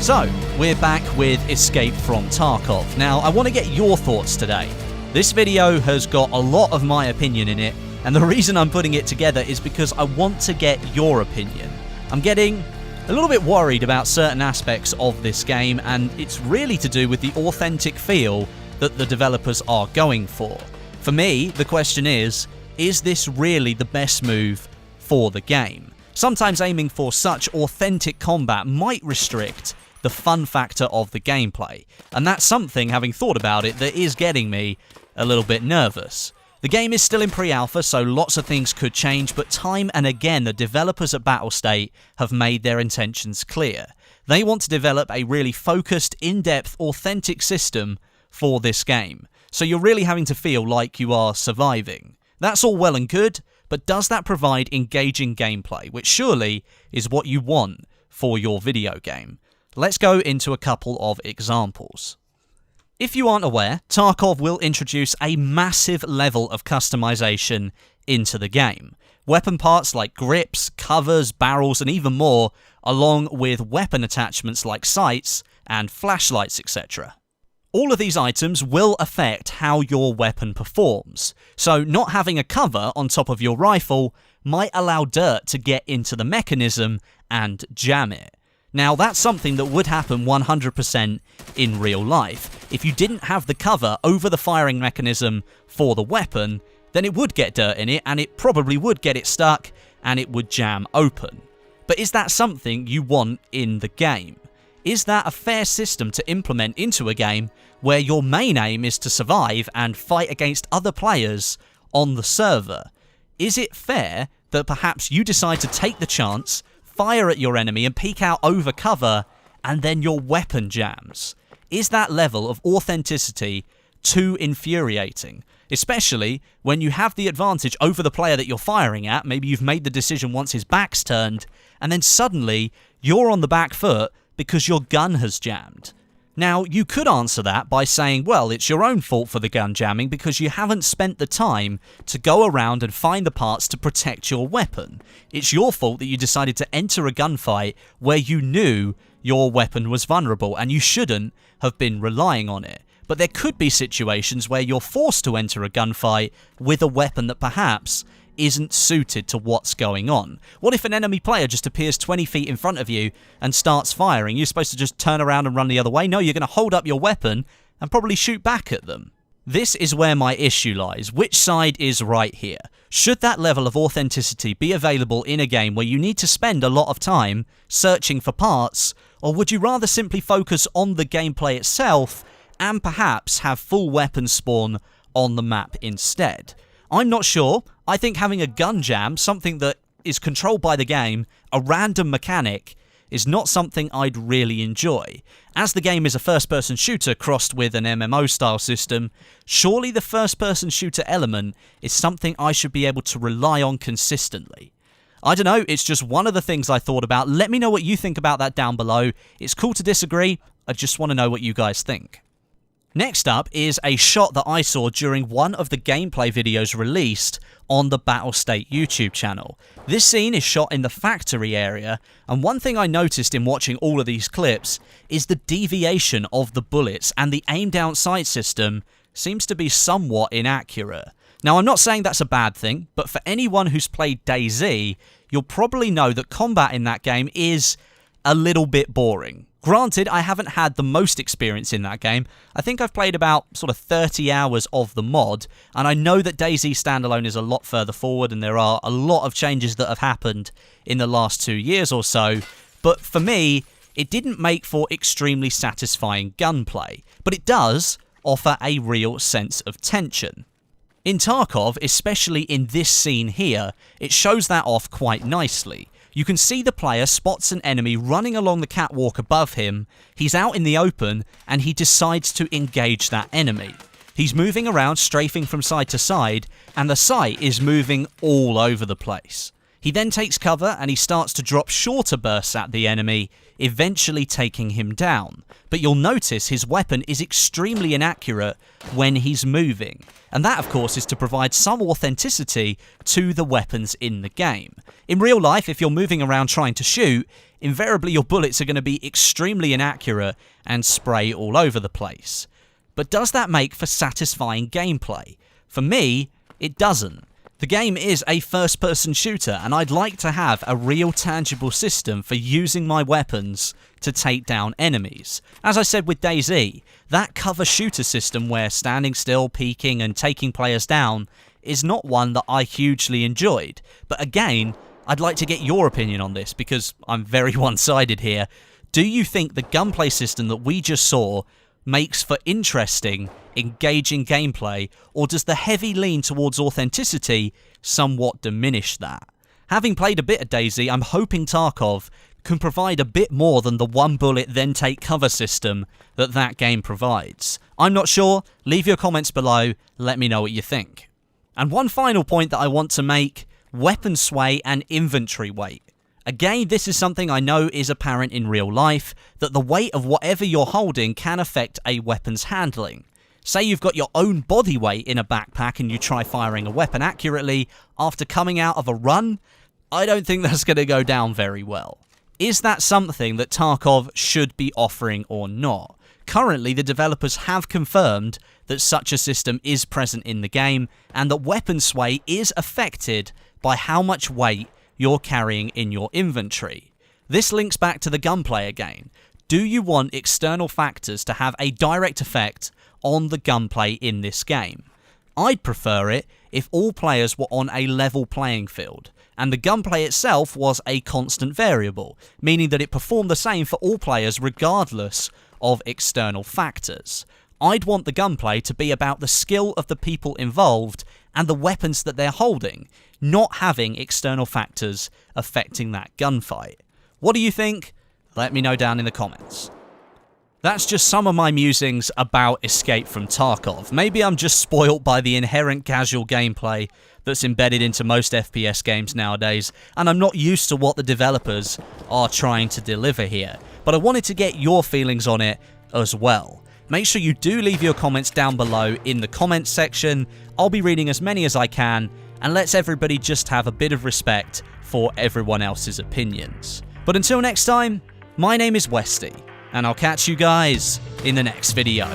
So, we're back with Escape From Tarkov. Now, I want to get your thoughts today. This video has got a lot of my opinion in it, and the reason I'm putting it together is because I want to get your opinion. I'm getting a little bit worried about certain aspects of this game, and it's really to do with the authentic feel that the developers are going for. For me, the question is this really the best move for the game? Sometimes aiming for such authentic combat might restrict the fun factor of the gameplay, and that's something, having thought about it, that is getting me a little bit nervous. The game is still in pre-alpha, so lots of things could change, but time and again the developers at Battlestate have made their intentions clear. They want to develop a really focused, in-depth, authentic system for this game, so you're really having to feel like you are surviving. That's all well and good, but does that provide engaging gameplay, which surely is what you want for your video game? Let's go into a couple of examples. If you aren't aware, Tarkov will introduce a massive level of customization into the game. Weapon parts like grips, covers, barrels, and even more, along with weapon attachments like sights and flashlights, etc. All of these items will affect how your weapon performs, so not having a cover on top of your rifle might allow dirt to get into the mechanism and jam it. Now, that's something that would happen 100% in real life. If you didn't have the cover over the firing mechanism for the weapon, then it would get dirt in it, and it probably would get it stuck, and it would jam open. But is that something you want in the game? Is that a fair system to implement into a game where your main aim is to survive and fight against other players on the server? Is it fair that perhaps you decide to take the chance, fire at your enemy and peek out over cover, and then your weapon jams? Is that level of authenticity too infuriating? Especially when you have the advantage over the player that you're firing at, maybe you've made the decision once his back's turned, and then suddenly you're on the back foot because your gun has jammed. Now, you could answer that by saying, well, it's your own fault for the gun jamming because you haven't spent the time to go around and find the parts to protect your weapon. It's your fault that you decided to enter a gunfight where you knew your weapon was vulnerable and you shouldn't have been relying on it. But there could be situations where you're forced to enter a gunfight with a weapon that perhaps isn't suited to what's going on. What if an enemy player just appears 20 feet in front of you and starts firing? You're supposed to just turn around and run the other way? No, you're going to hold up your weapon and probably shoot back at them. This is where my issue lies. Which side is right here? Should that level of authenticity be available in a game where you need to spend a lot of time searching for parts, or would you rather simply focus on the gameplay itself and perhaps have full weapon spawn on the map instead? I'm not sure. I think having a gun jam, something that is controlled by the game, a random mechanic, is not something I'd really enjoy. As the game is a first-person shooter crossed with an MMO-style system, surely the first-person shooter element is something I should be able to rely on consistently. I don't know, it's just one of the things I thought about. Let me know what you think about that down below. It's cool to disagree. I just want to know what you guys think. Next up is a shot that I saw during one of the gameplay videos released on the Battlestate YouTube channel. This scene is shot in the factory area, and one thing I noticed in watching all of these clips is the deviation of the bullets, and the aim-down sight system seems to be somewhat inaccurate. Now, I'm not saying that's a bad thing, but for anyone who's played DayZ, you'll probably know that combat in that game is a little bit boring. Granted, I haven't had the most experience in that game. I think I've played about sort of 30 hours of the mod, and I know that DayZ Standalone is a lot further forward, and there are a lot of changes that have happened in the last 2 years or so, but for me, it didn't make for extremely satisfying gunplay, but it does offer a real sense of tension. In Tarkov, especially in this scene here, it shows that off quite nicely. You can see the player spots an enemy running along the catwalk above him, he's out in the open, and he decides to engage that enemy. He's moving around, strafing from side to side, and the sight is moving all over the place. He then takes cover and he starts to drop shorter bursts at the enemy, eventually taking him down. But you'll notice his weapon is extremely inaccurate when he's moving. And that, of course, is to provide some authenticity to the weapons in the game. In real life, if you're moving around trying to shoot, invariably your bullets are going to be extremely inaccurate and spray all over the place. But does that make for satisfying gameplay? For me, it doesn't. The game is a first-person shooter, and I'd like to have a real tangible system for using my weapons to take down enemies. As I said with DayZ, that cover shooter system where standing still, peeking, and taking players down is not one that I hugely enjoyed. But again, I'd like to get your opinion on this, because I'm very one-sided here. Do you think the gunplay system that we just saw makes for interesting, engaging gameplay, or does the heavy lean towards authenticity somewhat diminish that? Having played a bit of DayZ, I'm hoping Tarkov can provide a bit more than the one bullet then take cover system that game provides. I'm not sure, leave your comments below, let me know what you think. And one final point that I want to make, weapon sway and inventory weight. Again, this is something I know is apparent in real life, that the weight of whatever you're holding can affect a weapon's handling. Say you've got your own body weight in a backpack and you try firing a weapon accurately, after coming out of a run, I don't think that's going to go down very well. Is that something that Tarkov should be offering or not? Currently, the developers have confirmed that such a system is present in the game, and that weapon sway is affected by how much weight you're carrying in your inventory. This links back to the gunplay again. Do you want external factors to have a direct effect on the gunplay in this game? I'd prefer it if all players were on a level playing field, and the gunplay itself was a constant variable, meaning that it performed the same for all players regardless of external factors. I'd want the gunplay to be about the skill of the people involved and the weapons that they're holding, not having external factors affecting that gunfight. What do you think? Let me know down in the comments. That's just some of my musings about Escape from Tarkov. Maybe I'm just spoilt by the inherent casual gameplay that's embedded into most FPS games nowadays, and I'm not used to what the developers are trying to deliver here. But I wanted to get your feelings on it as well. Make sure you do leave your comments down below in the comments section. I'll be reading as many as I can, and let's everybody just have a bit of respect for everyone else's opinions. But until next time, my name is Westie, and I'll catch you guys in the next video.